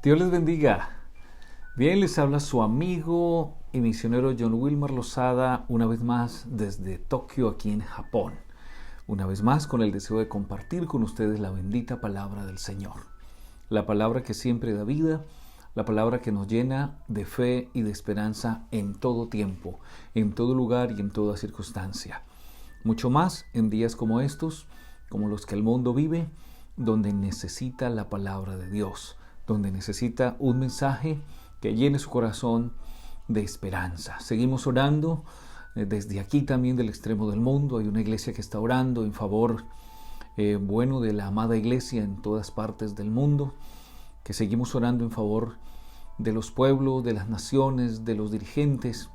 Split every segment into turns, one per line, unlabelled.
Dios les bendiga. Bien, les habla su amigo y misionero John Wilmar Lozada, una vez más desde Tokio, aquí en Japón. Una vez más con el deseo de compartir con ustedes la bendita palabra del Señor. La palabra que siempre da vida, la palabra que nos llena de fe y de esperanza en todo tiempo, en todo lugar y en toda circunstancia. Mucho más en días como estos, como los que el mundo vive, donde necesita la palabra de Dios, donde necesita un mensaje que llene su corazón de esperanza. Seguimos orando desde aquí también del extremo del mundo. Hay una iglesia que está orando en favor de la amada iglesia en todas partes del mundo, que seguimos orando en favor de los pueblos, de las naciones, de los dirigentes.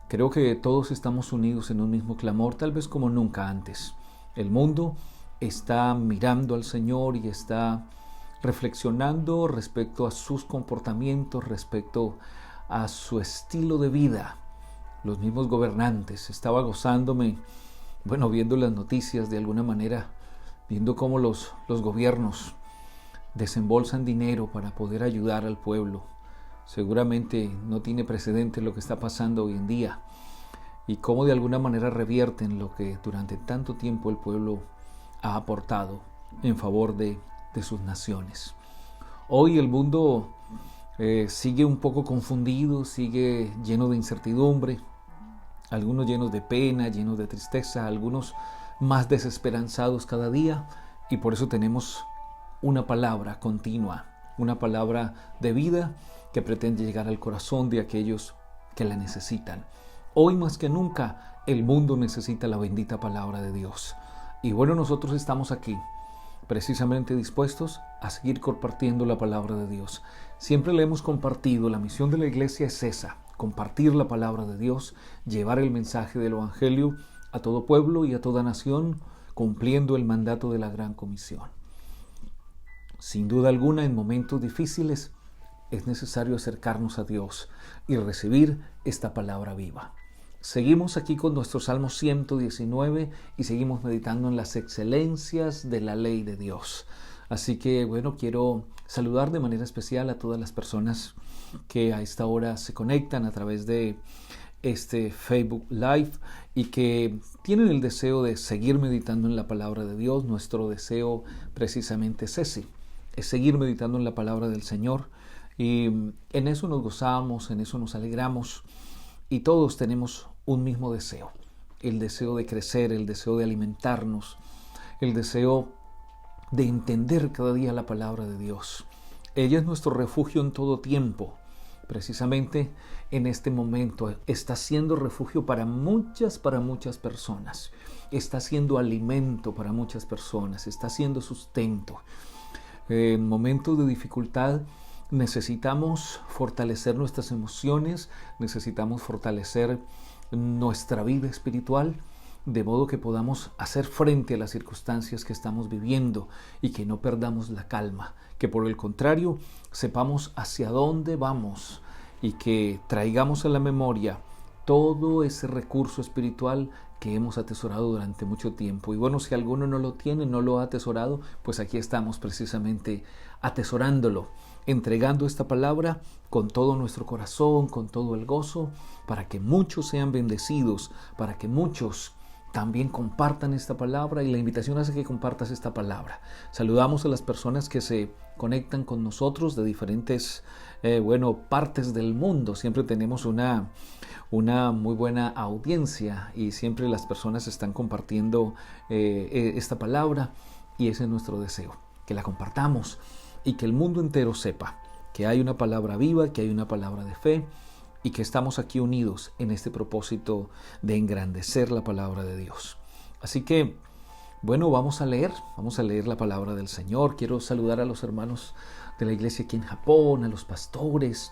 Creo que todos estamos unidos en un mismo clamor, tal vez como nunca antes. El mundo está mirando al Señor y está reflexionando respecto a sus comportamientos, respecto a su estilo de vida. Los mismos gobernantes. Estaba gozándome, viendo las noticias de alguna manera, viendo cómo los gobiernos desembolsan dinero para poder ayudar al pueblo. Seguramente no tiene precedente lo que está pasando hoy en día y cómo de alguna manera revierten lo que durante tanto tiempo el pueblo ha aportado en favor de sus naciones. Hoy el mundo sigue un poco confundido, sigue lleno de incertidumbre, algunos llenos de pena, llenos de tristeza, algunos más desesperanzados cada día, y por eso tenemos una palabra continua, una palabra de vida que pretende llegar al corazón de aquellos que la necesitan. Hoy más que nunca el mundo necesita la bendita palabra de Dios. Y nosotros estamos aquí precisamente dispuestos a seguir compartiendo la palabra de Dios. Siempre le hemos compartido, la misión de la iglesia es esa, compartir la palabra de Dios, llevar el mensaje del evangelio a todo pueblo y a toda nación, cumpliendo el mandato de la gran comisión. Sin duda alguna, en momentos difíciles es necesario acercarnos a Dios y recibir esta palabra viva. Seguimos aquí con nuestro Salmo 119 y seguimos meditando en las excelencias de la ley de Dios. Así que, quiero saludar de manera especial a todas las personas que a esta hora se conectan a través de este Facebook Live y que tienen el deseo de seguir meditando en la palabra de Dios. Nuestro deseo precisamente es ese, es seguir meditando en la palabra del Señor. Y en eso nos gozamos, en eso nos alegramos y todos tenemos un mismo deseo, el deseo de crecer, el deseo de alimentarnos, el deseo de entender cada día la palabra de Dios. Ella es nuestro refugio en todo tiempo. Precisamente en este momento está siendo refugio para muchas personas, está siendo alimento para muchas personas, está siendo sustento. En momentos de dificultad necesitamos fortalecer nuestras emociones, necesitamos fortalecer nuestra vida espiritual, de modo que podamos hacer frente a las circunstancias que estamos viviendo y que no perdamos la calma, que por el contrario sepamos hacia dónde vamos y que traigamos a la memoria todo ese recurso espiritual que hemos atesorado durante mucho tiempo. Y si alguno no lo tiene, no lo ha atesorado, pues aquí estamos precisamente atesorándolo, entregando esta palabra con todo nuestro corazón, con todo el gozo, para que muchos sean bendecidos, para que muchos también compartan esta palabra, y la invitación hace que compartas esta palabra. Saludamos a las personas que se conectan con nosotros de diferentes partes del mundo. Siempre tenemos una muy buena audiencia y siempre las personas están compartiendo esta palabra, y ese es nuestro deseo, que la compartamos y que el mundo entero sepa que hay una palabra viva, que hay una palabra de fe y que estamos aquí unidos en este propósito de engrandecer la palabra de Dios. Así que, vamos a leer la palabra del Señor. Quiero saludar a los hermanos de la iglesia aquí en Japón, a los pastores,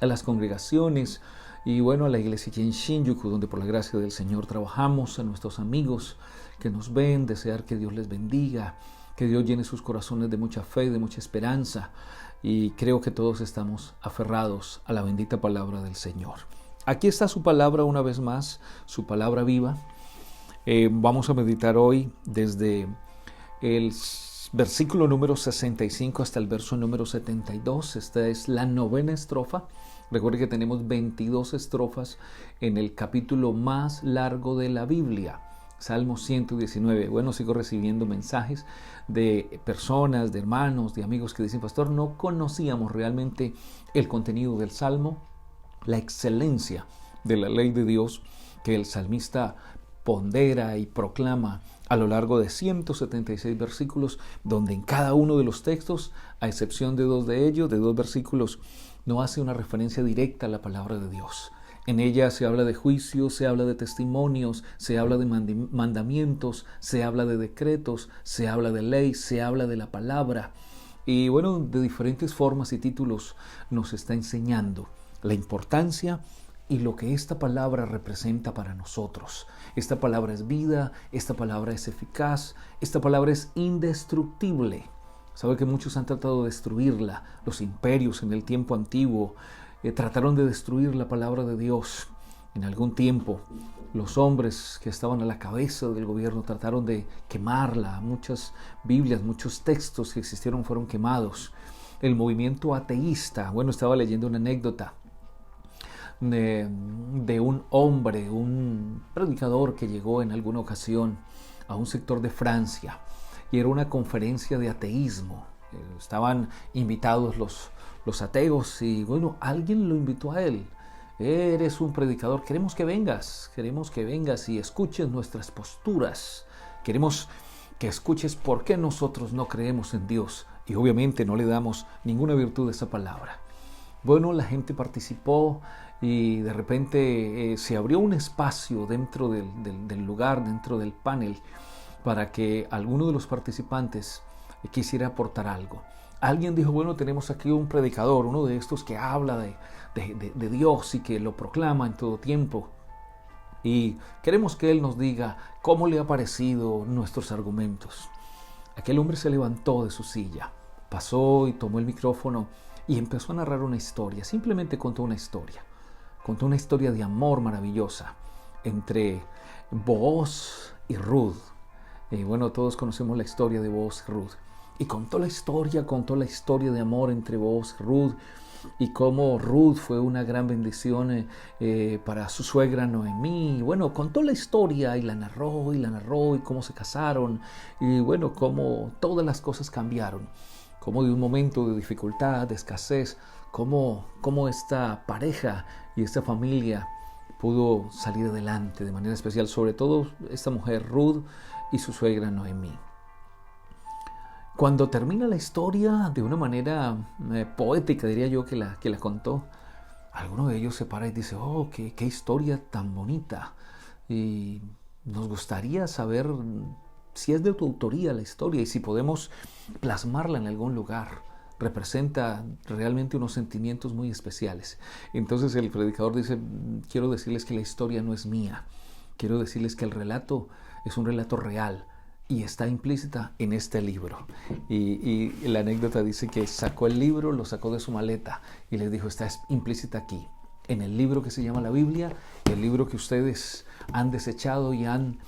a las congregaciones y a la iglesia aquí en Shinjuku, donde por la gracia del Señor trabajamos, a nuestros amigos que nos ven, desear que Dios les bendiga, que Dios llene sus corazones de mucha fe, de mucha esperanza, y creo que todos estamos aferrados a la bendita palabra del Señor. Aquí está su palabra una vez más, su palabra viva. Vamos a meditar hoy desde el versículo número 65 hasta el verso número 72. Esta es la novena estrofa. Recuerde que tenemos 22 estrofas en el capítulo más largo de la Biblia, Salmo 119. Bueno, sigo recibiendo mensajes de personas, de hermanos, de amigos que dicen: pastor, no conocíamos realmente el contenido del Salmo, la excelencia de la ley de Dios que el salmista pondera y proclama a lo largo de 176 versículos, donde en cada uno de los textos, a excepción de dos de ellos, de dos versículos, no hace una referencia directa a la palabra de Dios. En ella se habla de juicios, se habla de testimonios, se habla de mandamientos, se habla de decretos, se habla de ley, se habla de la palabra. Y bueno, de diferentes formas y títulos nos está enseñando la importancia y lo que esta palabra representa para nosotros. Esta palabra es vida, esta palabra es eficaz, esta palabra es indestructible. Sabe que muchos han tratado de destruirla. Los imperios en el tiempo antiguo trataron de destruir la palabra de Dios. En algún tiempo, los hombres que estaban a la cabeza del gobierno trataron de quemarla. Muchas Biblias, muchos textos que existieron fueron quemados. El movimiento ateísta, bueno, estaba leyendo una anécdota de un hombre, un predicador que llegó en alguna ocasión a un sector de Francia, y era una conferencia de ateísmo. Estaban invitados los ateos y bueno, alguien lo invitó a él. Eres un predicador, queremos que vengas y escuches nuestras posturas. Queremos que escuches por qué nosotros no creemos en Dios y obviamente no le damos ninguna virtud a esa palabra. Bueno, la gente participó y de repente se abrió un espacio dentro del lugar, dentro del panel, para que alguno de los participantes quisiera aportar algo. Alguien dijo: bueno, tenemos aquí un predicador, uno de estos que habla de Dios y que lo proclama en todo tiempo. Y queremos que él nos diga cómo le ha parecido nuestros argumentos. Aquel hombre se levantó de su silla, pasó y tomó el micrófono y empezó a narrar una historia. Simplemente contó una historia. Contó una historia de amor maravillosa entre Booz y Ruth. Bueno, todos conocemos la historia de Booz y Ruth. Y contó la historia de amor entre Booz y Ruth, y cómo Ruth fue una gran bendición para su suegra Noemí. Y bueno, contó la historia y la narró, y cómo se casaron, y bueno, cómo todas las cosas cambiaron. Cómo de un momento de dificultad, de escasez, cómo esta pareja y esta familia pudo salir adelante de manera especial, sobre todo esta mujer Ruth y su suegra Noemí. Cuando termina la historia de una manera poética, diría yo, que la contó, alguno de ellos se para y dice: oh, qué historia tan bonita, y nos gustaría saber si es de tu autoría la historia y si podemos plasmarla en algún lugar. Representa realmente unos sentimientos muy especiales. Entonces el predicador dice: quiero decirles que la historia no es mía, quiero decirles que el relato es un relato real y está implícita en este libro. Y la anécdota dice que sacó el libro, lo sacó de su maleta y les dijo: está implícita aquí, en el libro que se llama la Biblia, el libro que ustedes han desechado y han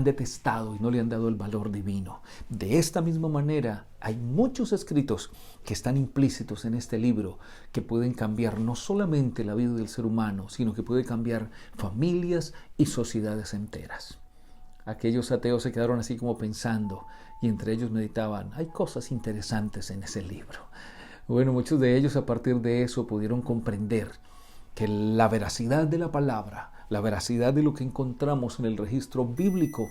detestado y no le han dado el valor divino. De esta misma manera, hay muchos escritos que están implícitos en este libro que pueden cambiar no solamente la vida del ser humano, sino que puede cambiar familias y sociedades enteras. Aquellos ateos se quedaron así como pensando, y entre ellos meditaban: hay cosas interesantes en ese libro. Bueno, muchos de ellos a partir de eso pudieron comprender que la veracidad de la palabra, la veracidad de lo que encontramos en el registro bíblico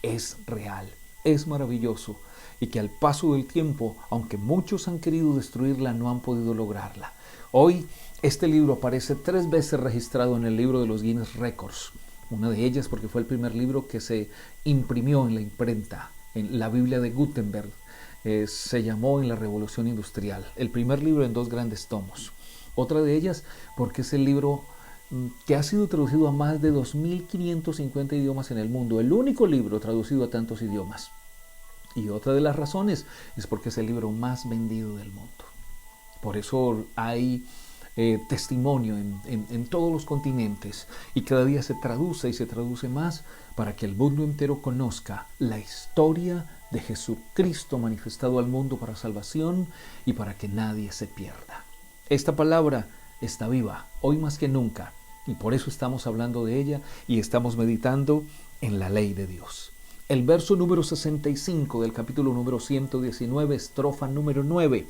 es real, es maravilloso, y que al paso del tiempo, aunque muchos han querido destruirla, no han podido lograrla. Hoy este libro aparece 3 veces registrado en el libro de los Guinness Records. Una de ellas porque fue el primer libro que se imprimió en la imprenta, en la Biblia de Gutenberg. Se llamó en la Revolución Industrial. El primer libro en 2 grandes tomos. Otra de ellas porque es el libro que ha sido traducido a más de 2.550 idiomas en el mundo. El único libro traducido a tantos idiomas. Y otra de las razones es porque es el libro más vendido del mundo. Por eso hay testimonio en todos los continentes, y cada día se traduce y se traduce más para que el mundo entero conozca la historia de Jesucristo manifestado al mundo para salvación y para que nadie se pierda. Esta palabra está viva hoy más que nunca y por eso estamos hablando de ella y estamos meditando en la ley de Dios. El verso número 65 del capítulo número 119, estrofa número 9,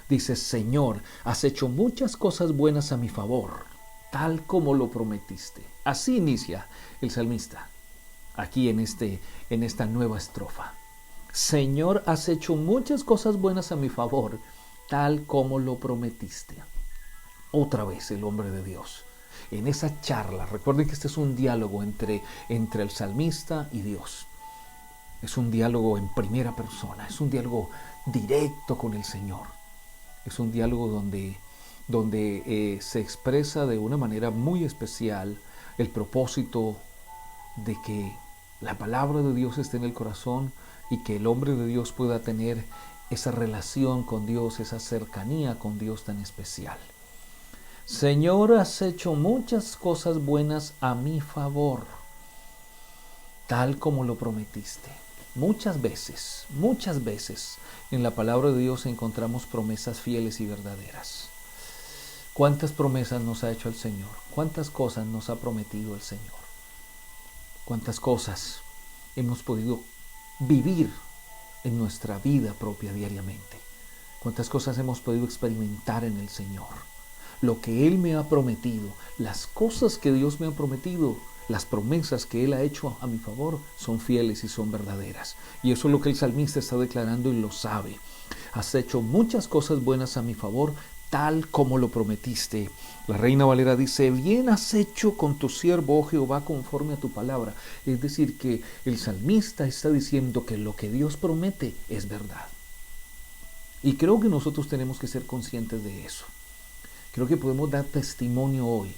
dice: Señor, has hecho muchas cosas buenas a mi favor, tal como lo prometiste. Así inicia el salmista aquí en esta nueva estrofa. Señor, has hecho muchas cosas buenas a mi favor, tal como lo prometiste. Otra vez el hombre de Dios en esa charla. Recuerden que este es un diálogo entre el salmista y Dios. Es un diálogo en primera persona, es un diálogo directo con el Señor. Es un diálogo donde se expresa de una manera muy especial el propósito de que la palabra de Dios esté en el corazón y que el hombre de Dios pueda tener esa relación con Dios, esa cercanía con Dios tan especial. Señor, has hecho muchas cosas buenas a mi favor, tal como lo prometiste. Muchas veces en la palabra de Dios encontramos promesas fieles y verdaderas. ¿Cuántas promesas nos ha hecho el Señor? ¿Cuántas cosas nos ha prometido el Señor? ¿Cuántas cosas hemos podido vivir en nuestra vida propia diariamente? ¿Cuántas cosas hemos podido experimentar en el Señor? Lo que Él me ha prometido, las cosas que Dios me ha prometido, las promesas que Él ha hecho a mi favor son fieles y son verdaderas. Y eso es lo que el salmista está declarando y lo sabe. Has hecho muchas cosas buenas a mi favor, tal como lo prometiste. La Reina Valera dice: bien has hecho con tu siervo, oh Jehová, conforme a tu palabra. Es decir, que el salmista está diciendo que lo que Dios promete es verdad. Y creo que nosotros tenemos que ser conscientes de eso. Creo que podemos dar testimonio hoy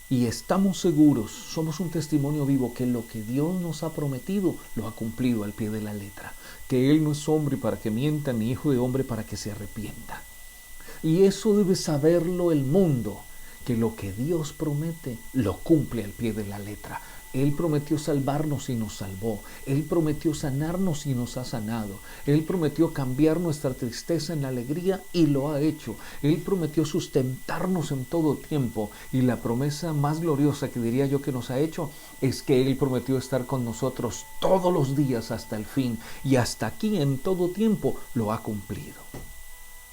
y estamos seguros, somos un testimonio vivo, que lo que Dios nos ha prometido lo ha cumplido al pie de la letra, que Él no es hombre para que mienta, ni hijo de hombre para que se arrepienta. Y eso debe saberlo el mundo, que lo que Dios promete lo cumple al pie de la letra. Él prometió salvarnos y nos salvó. Él prometió sanarnos y nos ha sanado. Él prometió cambiar nuestra tristeza en alegría y lo ha hecho. Él prometió sustentarnos en todo tiempo. Y la promesa más gloriosa que diría yo que nos ha hecho es que Él prometió estar con nosotros todos los días hasta el fin. Y hasta aquí en todo tiempo lo ha cumplido.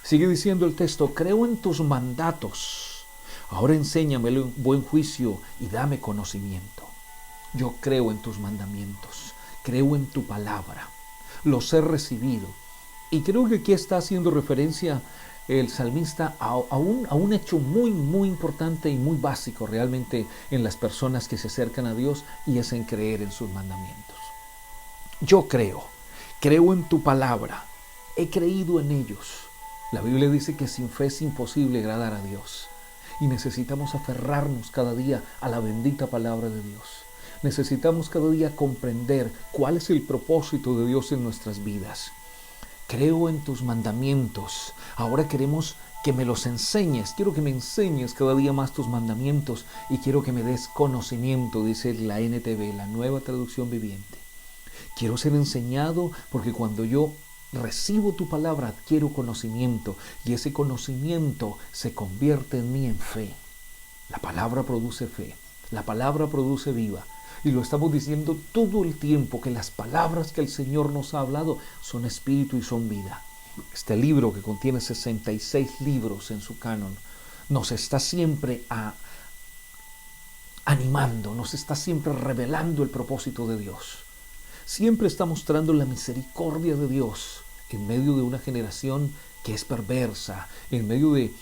Sigue diciendo el texto: creo en tus mandatos. Ahora enséñame el buen juicio y dame conocimiento. Yo creo en tus mandamientos, creo en tu palabra, los he recibido. Y creo que aquí está haciendo referencia el salmista a un hecho muy, muy importante y muy básico realmente en las personas que se acercan a Dios, y es en creer en sus mandamientos. Yo creo en tu palabra, he creído en ellos. La Biblia dice que sin fe es imposible agradar a Dios. Y necesitamos aferrarnos cada día a la bendita palabra de Dios. Necesitamos cada día comprender cuál es el propósito de Dios en nuestras vidas. Creo en tus mandamientos. Ahora queremos que me los enseñes. Quiero que me enseñes cada día más tus mandamientos y quiero que me des conocimiento, dice la NTV, la Nueva Traducción Viviente. Quiero ser enseñado porque cuando yo recibo tu palabra adquiero conocimiento y ese conocimiento se convierte en mí en fe. La palabra produce fe. La palabra produce vida. Y lo estamos diciendo todo el tiempo, que las palabras que el Señor nos ha hablado son espíritu y son vida. Este libro, que contiene 66 libros en su canon, nos está siempre animando, nos está siempre revelando el propósito de Dios. Siempre está mostrando la misericordia de Dios en medio de una generación que es perversa, en medio de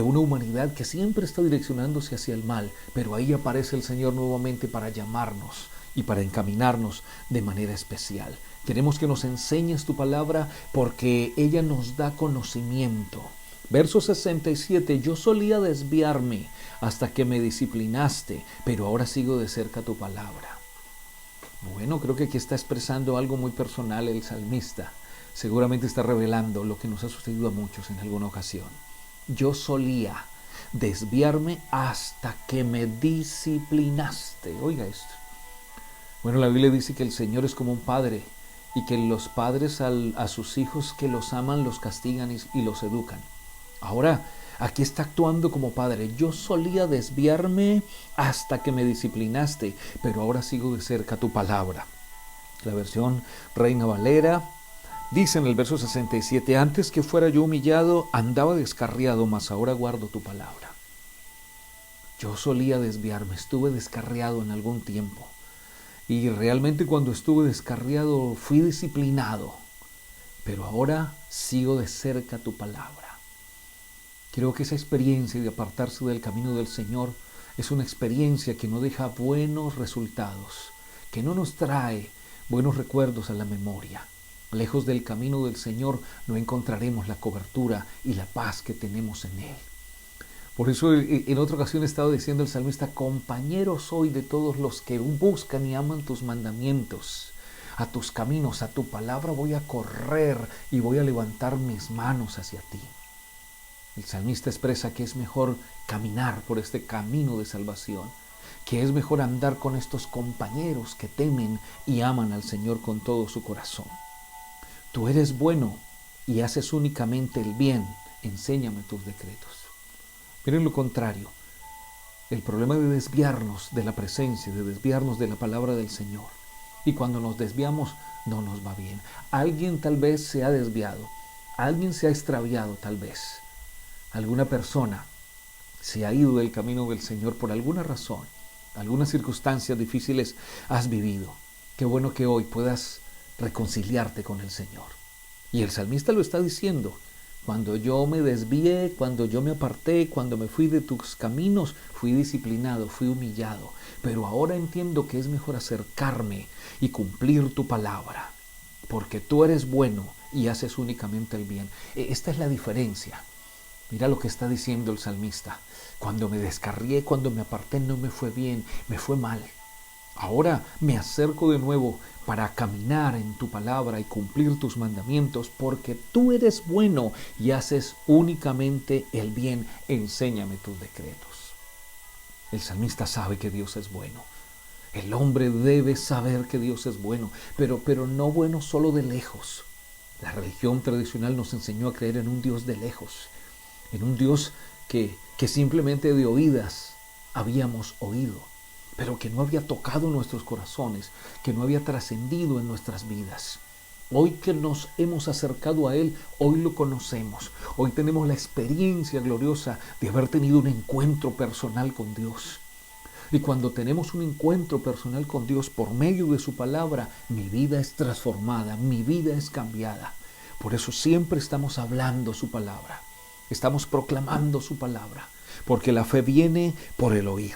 una humanidad que siempre está direccionándose hacia el mal, pero ahí aparece el Señor nuevamente para llamarnos y para encaminarnos de manera especial. Queremos que nos enseñes tu palabra porque ella nos da conocimiento. Verso 67, yo solía desviarme hasta que me disciplinaste, pero ahora sigo de cerca tu palabra. Bueno, creo que aquí está expresando algo muy personal el salmista. Seguramente está revelando lo que nos ha sucedido a muchos en alguna ocasión. Yo solía desviarme hasta que me disciplinaste. Oiga esto. Bueno, la Biblia dice que el Señor es como un padre y que los padres a sus hijos que los aman los castigan y los educan. Ahora, aquí está actuando como padre. Yo solía desviarme hasta que me disciplinaste, pero ahora sigo de cerca tu palabra. La versión Reina Valera dice en el verso 67, antes que fuera yo humillado, andaba descarriado, mas ahora guardo tu palabra. Yo solía desviarme, estuve descarriado en algún tiempo. Y realmente cuando estuve descarriado fui disciplinado, pero ahora sigo de cerca tu palabra. Creo que esa experiencia de apartarse del camino del Señor es una experiencia que no deja buenos resultados, que no nos trae buenos recuerdos a la memoria. Lejos del camino del Señor no encontraremos la cobertura y la paz que tenemos en Él. Por eso en otra ocasión he estado diciendo el salmista, compañero soy de todos los que buscan y aman tus mandamientos. A tus caminos, a tu palabra voy a correr y voy a levantar mis manos hacia ti. El salmista expresa que es mejor caminar por este camino de salvación, que es mejor andar con estos compañeros que temen y aman al Señor con todo su corazón. Tú eres bueno y haces únicamente el bien, enséñame tus decretos. Miren lo contrario, el problema de desviarnos de la presencia, de desviarnos de la palabra del Señor. Y cuando nos desviamos, no nos va bien. Alguien tal vez se ha desviado, alguien se ha extraviado tal vez. Alguna persona se ha ido del camino del Señor por alguna razón, algunas circunstancias difíciles has vivido. Qué bueno que hoy puedas reconciliarte con el Señor. Y el salmista lo está diciendo. Cuando yo me desvié, cuando yo me aparté, cuando me fui de tus caminos, fui disciplinado, fui humillado. Pero ahora entiendo que es mejor acercarme y cumplir tu palabra, porque tú eres bueno y haces únicamente el bien. Esta es la diferencia. Mira lo que está diciendo el salmista. Cuando me descarrié, cuando me aparté, no me fue bien, me fue mal. Ahora me acerco de nuevo para caminar en tu palabra y cumplir tus mandamientos, porque tú eres bueno y haces únicamente el bien. Enséñame tus decretos. El salmista sabe que Dios es bueno. El hombre debe saber que Dios es bueno, pero no bueno solo de lejos. La religión tradicional nos enseñó a creer en un Dios de lejos, en un Dios que simplemente de oídas habíamos oído, pero que no había tocado nuestros corazones, que no había trascendido en nuestras vidas. Hoy que nos hemos acercado a Él, hoy lo conocemos. Hoy tenemos la experiencia gloriosa de haber tenido un encuentro personal con Dios. Y cuando tenemos un encuentro personal con Dios por medio de su palabra, mi vida es transformada, mi vida es cambiada. Por eso siempre estamos hablando su palabra, estamos proclamando su palabra, porque la fe viene por el oír.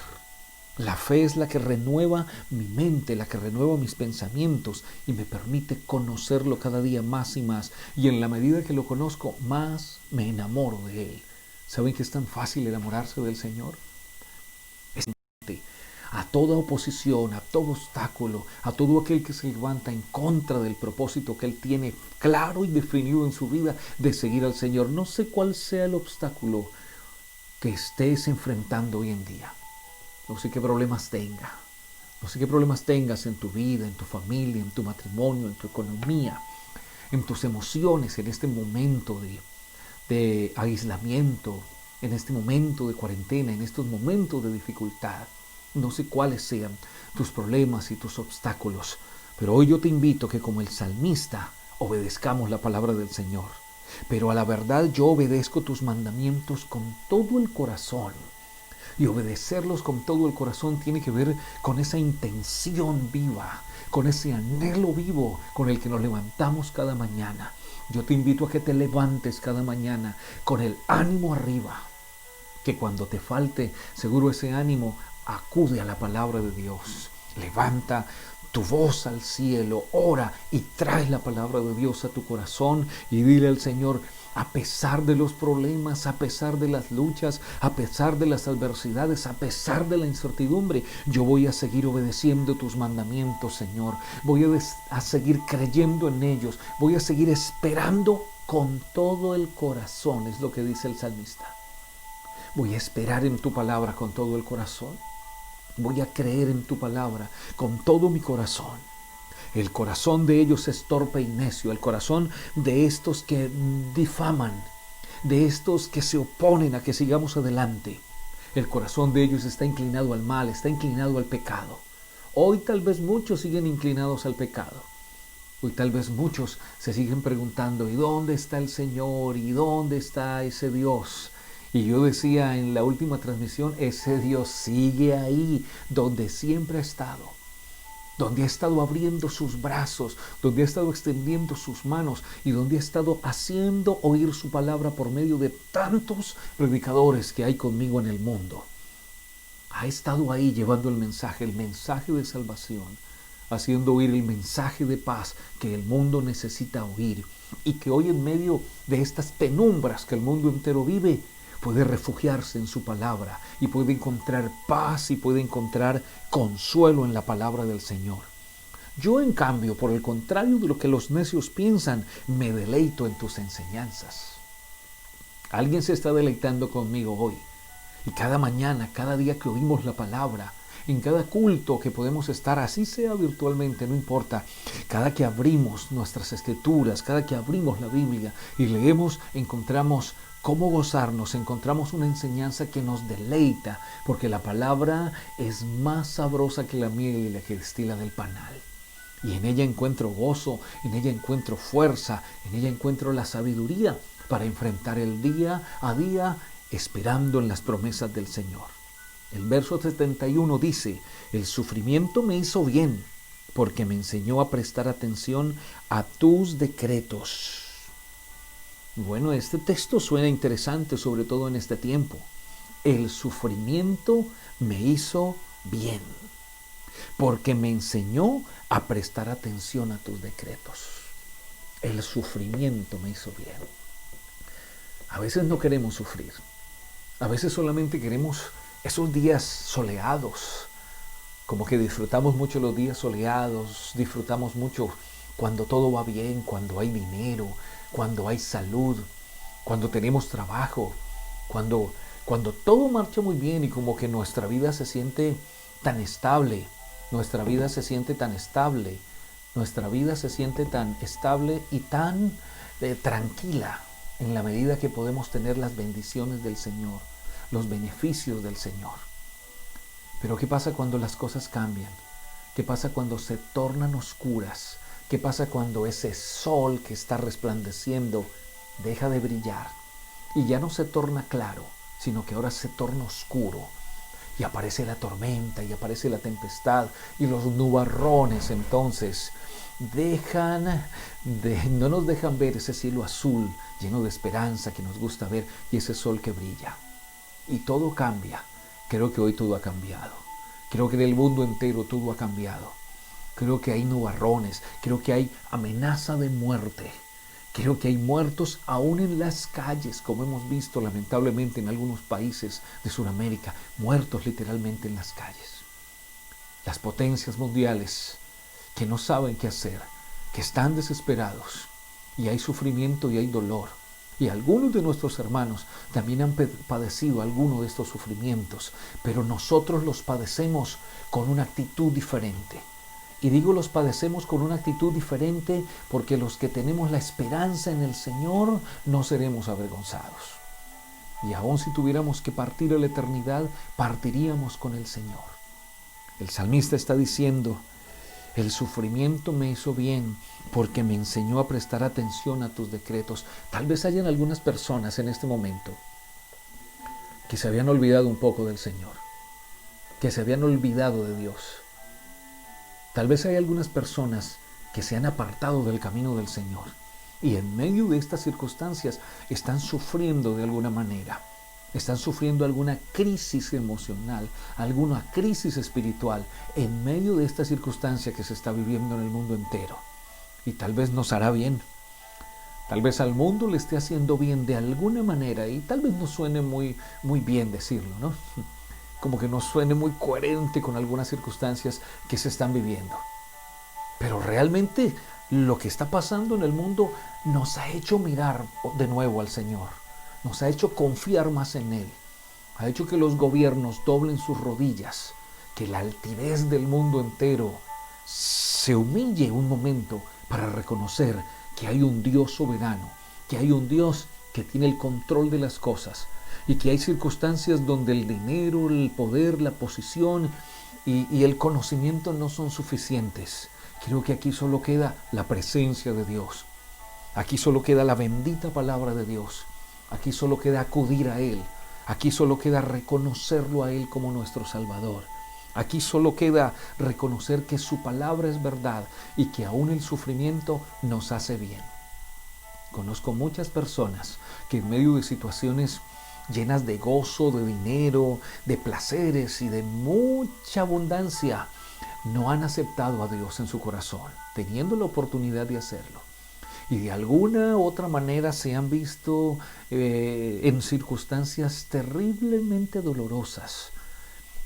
La fe es la que renueva mi mente, la que renueva mis pensamientos y me permite conocerlo cada día más y más. Y en la medida que lo conozco, más me enamoro de Él. ¿Saben que es tan fácil enamorarse del Señor? A toda oposición, a todo obstáculo, a todo aquel que se levanta en contra del propósito que Él tiene claro y definido en su vida de seguir al Señor. No sé cuál sea el obstáculo que estés enfrentando hoy en día. No sé qué problemas tengas. No sé qué problemas tengas en tu vida, en tu familia, en tu matrimonio, en tu economía, en tus emociones, en este momento de aislamiento, en este momento de cuarentena, en estos momentos de dificultad. No sé cuáles sean tus problemas y tus obstáculos, pero hoy yo te invito que como el salmista obedezcamos la palabra del Señor. Pero a la verdad yo obedezco tus mandamientos con todo el corazón. Y obedecerlos con todo el corazón tiene que ver con esa intención viva, con ese anhelo vivo con el que nos levantamos cada mañana. Yo te invito a que te levantes cada mañana con el ánimo arriba, que cuando te falte seguro ese ánimo, acude a la palabra de Dios. Levanta tu voz al cielo, ora y trae la palabra de Dios a tu corazón y dile al Señor, a pesar de los problemas, a pesar de las luchas, a pesar de las adversidades, a pesar de la incertidumbre, yo voy a seguir obedeciendo tus mandamientos, Señor. Voy a seguir creyendo en ellos. Voy a seguir esperando con todo el corazón, es lo que dice el salmista. Voy a esperar en tu palabra con todo el corazón. Voy a creer en tu palabra con todo mi corazón. El corazón de ellos es torpe y necio. El corazón de estos que difaman, de estos que se oponen a que sigamos adelante. El corazón de ellos está inclinado al mal, está inclinado al pecado. Hoy tal vez muchos siguen inclinados al pecado. Hoy tal vez muchos se siguen preguntando, ¿y dónde está el Señor? ¿Y dónde está ese Dios? Y yo decía en la última transmisión, ese Dios sigue ahí, donde siempre ha estado. Donde ha estado abriendo sus brazos, donde ha estado extendiendo sus manos y donde ha estado haciendo oír su palabra por medio de tantos predicadores que hay conmigo en el mundo. Ha estado ahí llevando el mensaje de salvación, haciendo oír el mensaje de paz que el mundo necesita oír y que hoy en medio de estas penumbras que el mundo entero vive, puede refugiarse en su palabra y puede encontrar paz y puede encontrar consuelo en la palabra del Señor. Yo, en cambio, por el contrario de lo que los necios piensan, me deleito en tus enseñanzas. Alguien se está deleitando conmigo hoy. Y cada mañana, cada día que oímos la palabra, en cada culto que podemos estar, así sea virtualmente, no importa, cada que abrimos nuestras escrituras, cada que abrimos la Biblia y leemos, encontramos cómo gozarnos, encontramos una enseñanza que nos deleita, porque la palabra es más sabrosa que la miel y la que destila del panal. Y en ella encuentro gozo, en ella encuentro fuerza, en ella encuentro la sabiduría para enfrentar el día a día, esperando en las promesas del Señor. El verso 71 dice, el sufrimiento me hizo bien, porque me enseñó a prestar atención a tus decretos. Bueno, este texto suena interesante, sobre todo en este tiempo. El sufrimiento me hizo bien, porque me enseñó a prestar atención a tus decretos. El sufrimiento me hizo bien. A veces no queremos sufrir. A veces solamente queremos esos días soleados. Como que disfrutamos mucho los días soleados, disfrutamos mucho cuando todo va bien, cuando hay dinero, cuando hay salud, cuando tenemos trabajo, cuando todo marcha muy bien y como que nuestra vida se siente tan estable, nuestra vida se siente tan estable y tan tranquila en la medida que podemos tener las bendiciones del Señor, los beneficios del Señor. Pero ¿qué pasa cuando las cosas cambian? ¿Qué pasa cuando se tornan oscuras? ¿Qué pasa cuando ese sol que está resplandeciendo deja de brillar y ya no se torna claro, sino que ahora se torna oscuro? Y aparece la tormenta y aparece la tempestad y los nubarrones entonces no nos dejan ver ese cielo azul lleno de esperanza que nos gusta ver y ese sol que brilla. Y todo cambia. Creo que hoy todo ha cambiado. Creo que en el mundo entero todo ha cambiado. Creo que hay nubarrones, creo que hay amenaza de muerte. Creo que hay muertos aún en las calles, como hemos visto lamentablemente en algunos países de Sudamérica, muertos literalmente en las calles. Las potencias mundiales que no saben qué hacer, que están desesperados, y hay sufrimiento y hay dolor. Y algunos de nuestros hermanos también han padecido alguno de estos sufrimientos, pero nosotros los padecemos con una actitud diferente. Y digo los padecemos con una actitud diferente porque los que tenemos la esperanza en el Señor no seremos avergonzados. Y aun si tuviéramos que partir a la eternidad, partiríamos con el Señor. El salmista está diciendo, el sufrimiento me hizo bien porque me enseñó a prestar atención a tus decretos. Tal vez hayan algunas personas en este momento que se habían olvidado un poco del Señor, que se habían olvidado de Dios. Tal vez hay algunas personas que se han apartado del camino del Señor y en medio de estas circunstancias están sufriendo de alguna manera. Están sufriendo alguna crisis emocional, alguna crisis espiritual en medio de esta circunstancia que se está viviendo en el mundo entero. Y tal vez nos hará bien. Tal vez al mundo le esté haciendo bien de alguna manera y tal vez no suene muy bien decirlo, ¿no? Como que no suene muy coherente con algunas circunstancias que se están viviendo. Pero realmente lo que está pasando en el mundo nos ha hecho mirar de nuevo al Señor. Nos ha hecho confiar más en Él. Ha hecho que los gobiernos doblen sus rodillas, que la altivez del mundo entero se humille un momento para reconocer que hay un Dios soberano, que hay un Dios que tiene el control de las cosas y que hay circunstancias donde el dinero, el poder, la posición y el conocimiento no son suficientes. Creo que aquí solo queda la presencia de Dios. Aquí solo queda la bendita palabra de Dios. Aquí solo queda acudir a Él. Aquí solo queda reconocerlo a Él como nuestro Salvador. Aquí solo queda reconocer que su palabra es verdad y que aún el sufrimiento nos hace bien. Conozco muchas personas que en medio de situaciones llenas de gozo, de dinero, de placeres y de mucha abundancia, no han aceptado a Dios en su corazón, teniendo la oportunidad de hacerlo. Y de alguna u otra manera se han visto en circunstancias terriblemente dolorosas,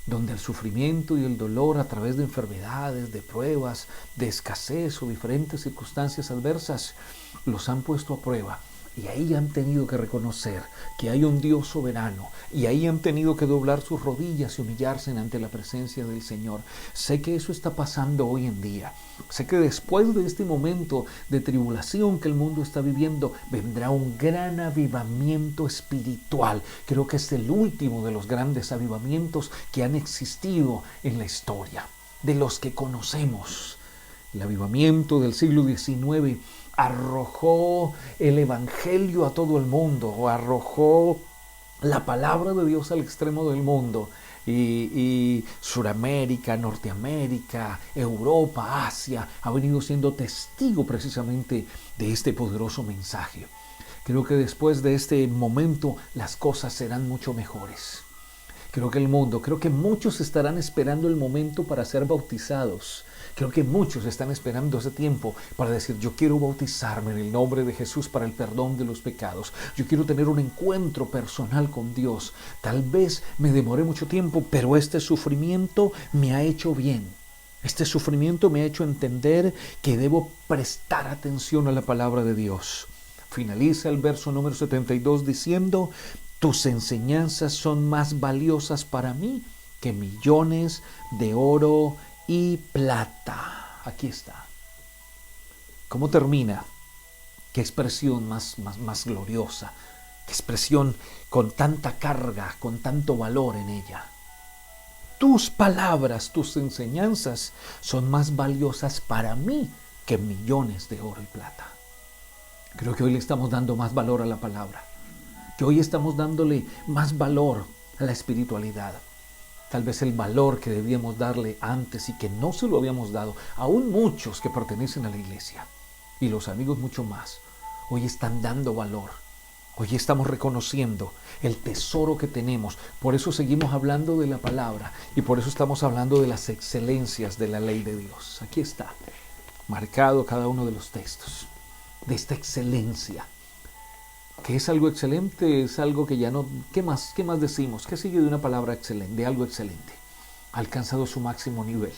donde el sufrimiento y el dolor a través de enfermedades, de pruebas, de escasez o diferentes circunstancias adversas los han puesto a prueba. Y ahí han tenido que reconocer que hay un Dios soberano. Y ahí han tenido que doblar sus rodillas y humillarse ante la presencia del Señor. Sé que eso está pasando hoy en día. Sé que después de este momento de tribulación que el mundo está viviendo, vendrá un gran avivamiento espiritual. Creo que es el último de los grandes avivamientos que han existido en la historia, de los que conocemos. El avivamiento del siglo XIX arrojó el evangelio a todo el mundo, o arrojó la palabra de Dios al extremo del mundo, y Suramérica, Norteamérica, Europa, Asia ha venido siendo testigo precisamente de este poderoso mensaje. Creo que después de este momento las cosas serán mucho mejores. Creo que muchos estarán esperando el momento para ser bautizados. Creo que muchos están esperando ese tiempo para decir: yo quiero bautizarme en el nombre de Jesús para el perdón de los pecados. Yo quiero tener un encuentro personal con Dios. Tal vez me demoré mucho tiempo, pero este sufrimiento me ha hecho bien. Este sufrimiento me ha hecho entender que debo prestar atención a la palabra de Dios. Finaliza el verso número 72 diciendo: tus enseñanzas son más valiosas para mí que millones de oro y plata. Aquí está. ¿Cómo termina? Qué expresión más gloriosa. Qué expresión con tanta carga, con tanto valor en ella. Tus palabras, tus enseñanzas son más valiosas para mí que millones de oro y plata. Creo que hoy le estamos dando más valor a la palabra. Que hoy estamos dándole más valor a la espiritualidad. Tal vez el valor que debíamos darle antes y que no se lo habíamos dado. Aún muchos que pertenecen a la iglesia y los amigos mucho más, hoy están dando valor. Hoy estamos reconociendo el tesoro que tenemos. Por eso seguimos hablando de la palabra y por eso estamos hablando de las excelencias de la ley de Dios. Aquí está, marcado cada uno de los textos, de esta excelencia. ¿Qué es algo excelente? Es algo que ya no... ¿Qué más decimos? ¿Qué sigue de una palabra excelente? De algo excelente. Ha alcanzado su máximo nivel.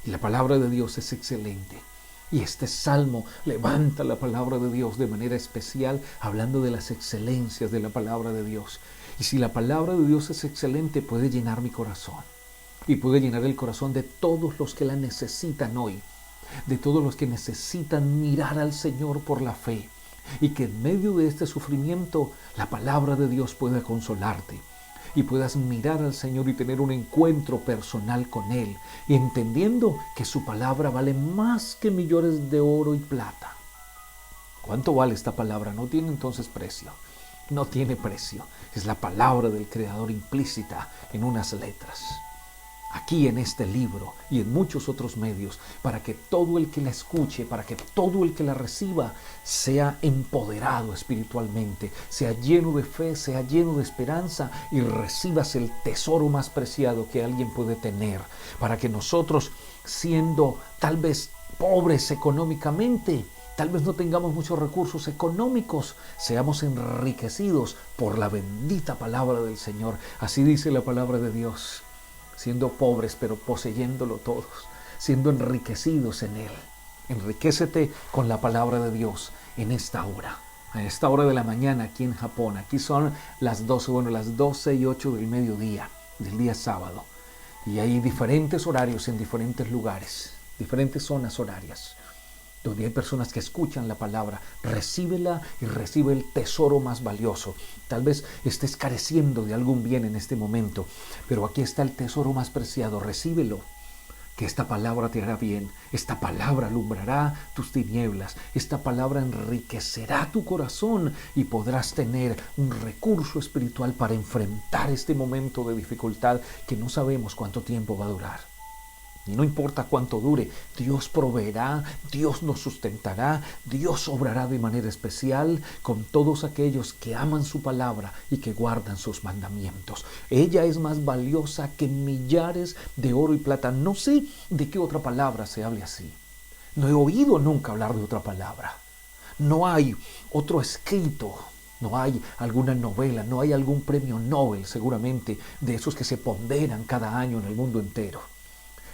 Y la palabra de Dios es excelente. Y este salmo levanta la palabra de Dios de manera especial, hablando de las excelencias de la palabra de Dios. Y si la palabra de Dios es excelente, puede llenar mi corazón. Y puede llenar el corazón de todos los que la necesitan hoy. De todos los que necesitan mirar al Señor por la fe. Y que en medio de este sufrimiento la palabra de Dios pueda consolarte y puedas mirar al Señor y tener un encuentro personal con Él, y entendiendo que su palabra vale más que millones de oro y plata. ¿Cuánto vale esta palabra? No tiene entonces precio. No tiene precio. Es la palabra del Creador implícita en unas letras. Aquí en este libro y en muchos otros medios, para que todo el que la escuche, para que todo el que la reciba sea empoderado espiritualmente, sea lleno de fe, sea lleno de esperanza y recibas el tesoro más preciado que alguien puede tener, para que nosotros, siendo tal vez pobres económicamente, tal vez no tengamos muchos recursos económicos, seamos enriquecidos por la bendita palabra del Señor. Así dice la palabra de Dios. Siendo pobres, pero poseyéndolo todos, siendo enriquecidos en Él. Enriquécete con la palabra de Dios en esta hora. A esta hora de la mañana aquí en Japón. Aquí son las 12:08 del mediodía, del día sábado. Y hay diferentes horarios en diferentes lugares. diferentes zonas horarias, donde hay personas que escuchan la palabra. Recíbela y recibe el tesoro más valioso. Tal vez estés careciendo de algún bien en este momento, pero aquí está el tesoro más preciado. Recíbelo, que esta palabra te hará bien. Esta palabra alumbrará tus tinieblas. Esta palabra enriquecerá tu corazón y podrás tener un recurso espiritual para enfrentar este momento de dificultad que no sabemos cuánto tiempo va a durar. Y no importa cuánto dure, Dios proveerá, Dios nos sustentará, Dios obrará de manera especial con todos aquellos que aman su palabra y que guardan sus mandamientos. Ella es más valiosa que millares de oro y plata. No sé de qué otra palabra se hable así. No he oído nunca hablar de otra palabra. No hay otro escrito. No hay alguna novela, no hay algún premio Nobel, seguramente, de esos que se ponderan cada año en el mundo entero.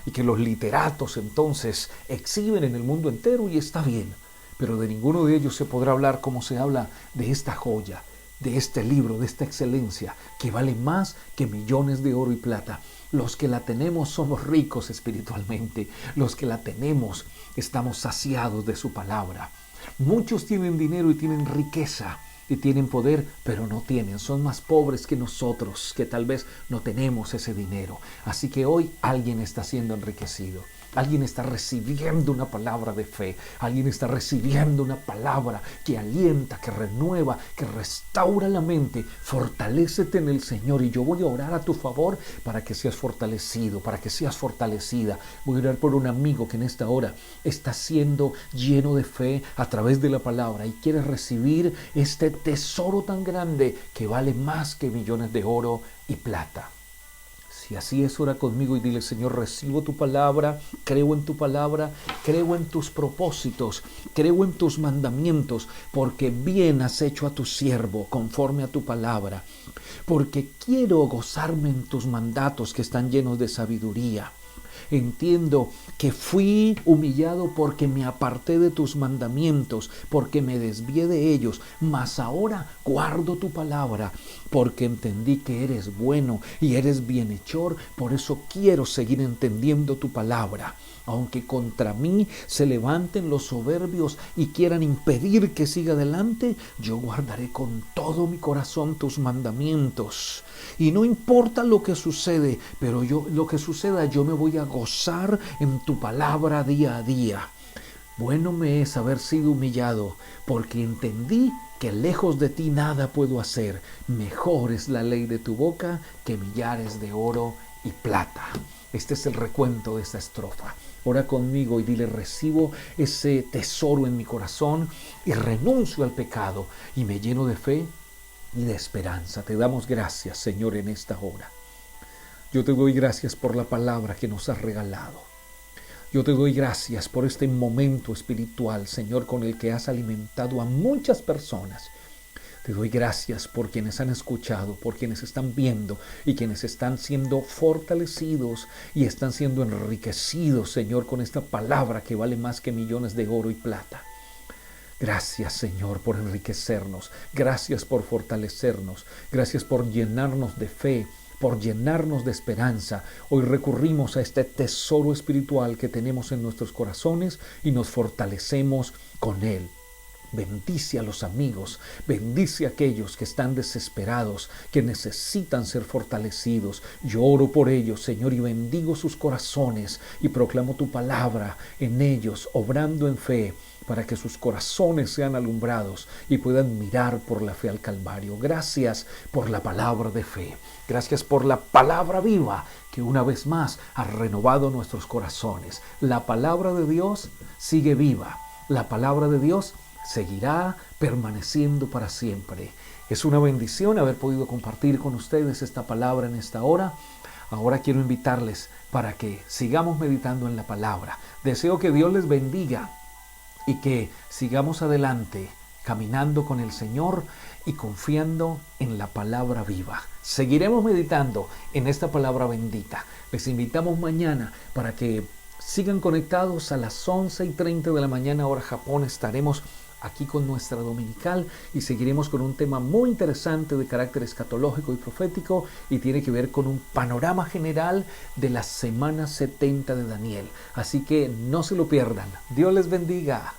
Y que los literatos entonces exhiben en el mundo entero, y está bien, pero de ninguno de ellos se podrá hablar como se habla de esta joya, de este libro, de esta excelencia, que vale más que millones de oro y plata. Los que la tenemos somos ricos espiritualmente, los que la tenemos estamos saciados de su palabra. Muchos tienen dinero y tienen riqueza, y tienen poder, pero no tienen, son más pobres que nosotros, que tal vez no tenemos ese dinero. Así que hoy alguien está siendo enriquecido. Alguien está recibiendo una palabra de fe. Alguien está recibiendo una palabra que alienta, que renueva, que restaura la mente. Fortalécete en el Señor, y yo voy a orar a tu favor para que seas fortalecido, para que seas fortalecida. Voy a orar por un amigo que en esta hora está siendo lleno de fe a través de la palabra y quiere recibir este tesoro tan grande que vale más que millones de oro y plata. Si así es, ora conmigo y dile: Señor, recibo tu palabra, creo en tu palabra, creo en tus propósitos, creo en tus mandamientos, porque bien has hecho a tu siervo conforme a tu palabra, porque quiero gozarme en tus mandatos que están llenos de sabiduría. Entiendo que fui humillado porque me aparté de tus mandamientos, porque me desvié de ellos, mas ahora guardo tu palabra, porque entendí que eres bueno y eres bienhechor. Por eso quiero seguir entendiendo tu palabra. Aunque contra mí se levanten los soberbios y quieran impedir que siga adelante, yo guardaré con todo mi corazón tus mandamientos. Y no importa lo que sucede, pero lo que suceda, yo me voy a gozar en tu palabra día a día. Bueno me es haber sido humillado, porque entendí que lejos de ti nada puedo hacer. Mejor es la ley de tu boca que millares de oro y plata. Este es el recuento de esta estrofa. Ora conmigo y dile: recibo ese tesoro en mi corazón y renuncio al pecado y me lleno de fe y de esperanza. Te damos gracias, Señor, en esta hora. Yo te doy gracias por la palabra que nos has regalado. Yo te doy gracias por este momento espiritual, Señor, con el que has alimentado a muchas personas. Te doy gracias por quienes han escuchado, por quienes están viendo y quienes están siendo fortalecidos y están siendo enriquecidos, Señor, con esta palabra que vale más que millones de oro y plata. Gracias, Señor, por enriquecernos. Gracias por fortalecernos. Gracias por llenarnos de fe, por llenarnos de esperanza. Hoy recurrimos a este tesoro espiritual que tenemos en nuestros corazones y nos fortalecemos con él. Bendice a los amigos, bendice a aquellos que están desesperados, que necesitan ser fortalecidos. Yo oro por ellos, Señor, y bendigo sus corazones y proclamo tu palabra en ellos, obrando en fe, para que sus corazones sean alumbrados y puedan mirar por la fe al Calvario. Gracias por la palabra de fe. Gracias por la palabra viva que una vez más ha renovado nuestros corazones. La palabra de Dios sigue viva. La palabra de Dios seguirá permaneciendo para siempre. Es una bendición haber podido compartir con ustedes esta palabra en esta hora. Ahora quiero invitarles para que sigamos meditando en la palabra. Deseo que Dios les bendiga y que sigamos adelante caminando con el Señor y confiando en la palabra viva. Seguiremos meditando en esta palabra bendita. Les invitamos mañana para que sigan conectados a las 11:30 de la mañana hora Japón. Estaremos aquí con nuestra dominical y seguiremos con un tema muy interesante de carácter escatológico y profético y tiene que ver con un panorama general de la semana 70 de Daniel. Así que no se lo pierdan. Dios les bendiga.